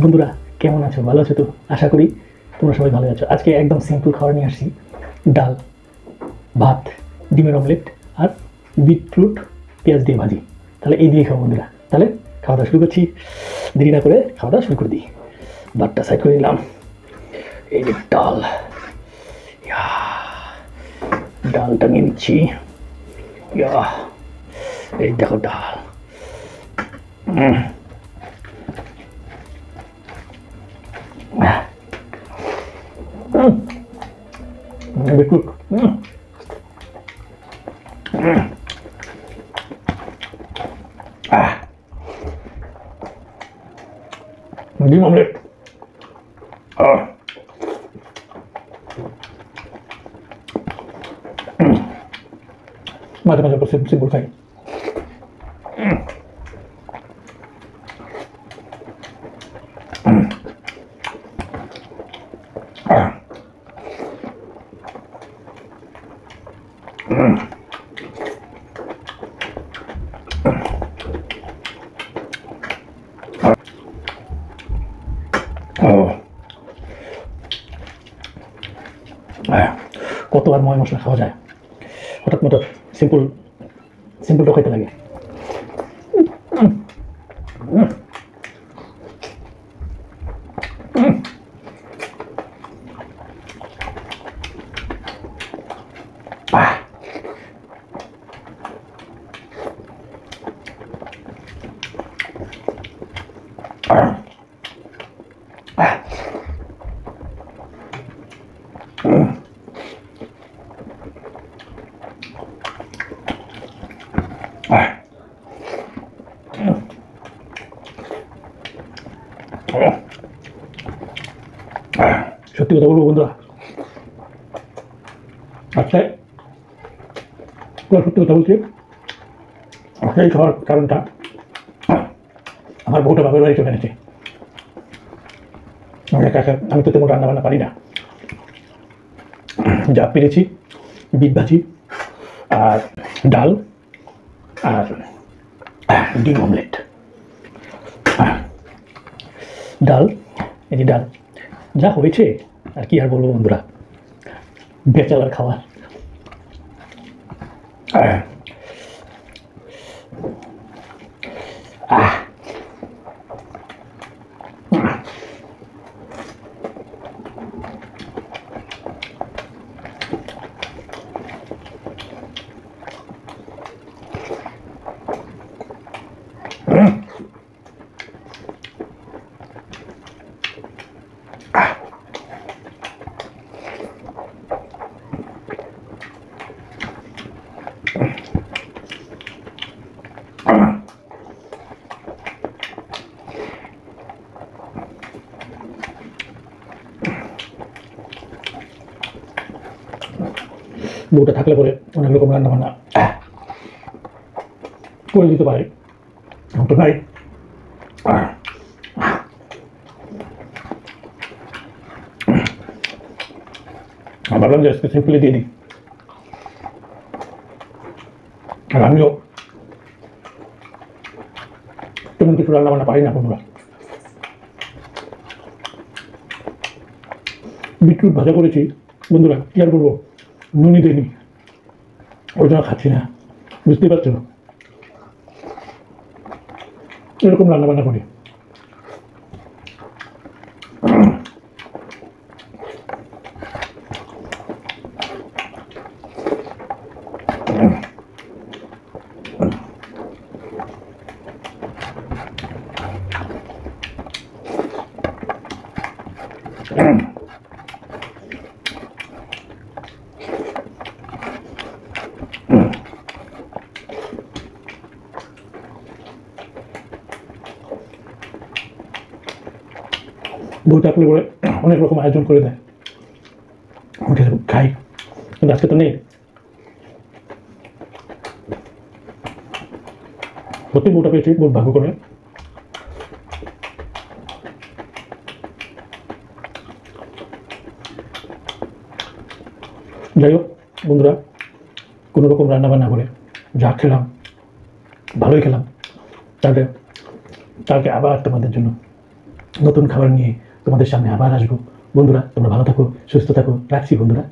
বন্ধুরা কেমন আছো? ভালো আছো তো? আশা করি তোমরা সবাই ভালো আছো। আজকে একদম সিম্পল খাবার নিয়ে আসছি, ডাল, ভাত, ডিমের অমলেট আর বিটরুট পেঁয়াজ দিয়ে ভাজি। তাহলে এই দিয়ে খাবো বন্ধুরা। তাহলে খাওয়া দাওয়া শুরু করছি, দেরি না করে খাওয়া দাওয়া শুরু করে দিই। ভাতটা সাইড করে নিলাম, এই যে ডাল, ইয়া, ডালটা নিয়ে নিচ্ছি, ইয়া, এই দেখো ডাল, বিটরুট, ডিম অমলেট, মাঝে মাঝে সিম্পল খাই। কত আর ময় মশলা খাওয়া যায়, হঠাৎ মতো সিম্পলটা খাইতে লাগে। সত্যি কথা বলবো বন্ধুরা, আচ্ছা সত্যি কথা বলছি, এই খাওয়ার কারণটা আমার বউটা বাপের বাড়ি চলে গেছে। আমি তো তেমন রান্না বান্না পারি না, যা পেরেছি বিট ভাজি আর ডাল আর ডিম অমলেট। ডাল, এই যে ডাল যা হয়েছে আর কি আর বলবো বন্ধুরা, বেচালার খাবার। বউটা থাকলে পরে অনেক রকম রান্না বান্না করে দিতে পারে, তো নাই। ভাবলাম যে আজকে সিম্পলি দিয়ে দিই, আর আমিও তেমন কিছু রান্না বান্না পারি না বন্ধুরা। বিটরুট ভাজা করেছি বন্ধুরা, কি আর করবো, নুনই দিইনি, ওই জন্য খাচ্ছি না, বুঝতেই পারছো। এরকম রান্না বান্না করি। বউ থাকলে বলে অনেক রকম আয়োজন করে দেয়, উঠে খাই, কিন্তু আজকে তো নেই। সত্যি বউটা পেয়েছি বহুত ভাগ্য করে। যাই হোক বন্ধুরা, কোনো রকম রান্না বান্না করে যা খেলাম, ভালোই খেলাম। তাহলে কালকে আবার তোমাদের জন্য নতুন খাবার নিয়ে তোমাদের সামনে আবার আসবো। বন্ধুরা তোমরা ভালো থাকো, সুস্থ থাকো, রাখছি বন্ধুরা।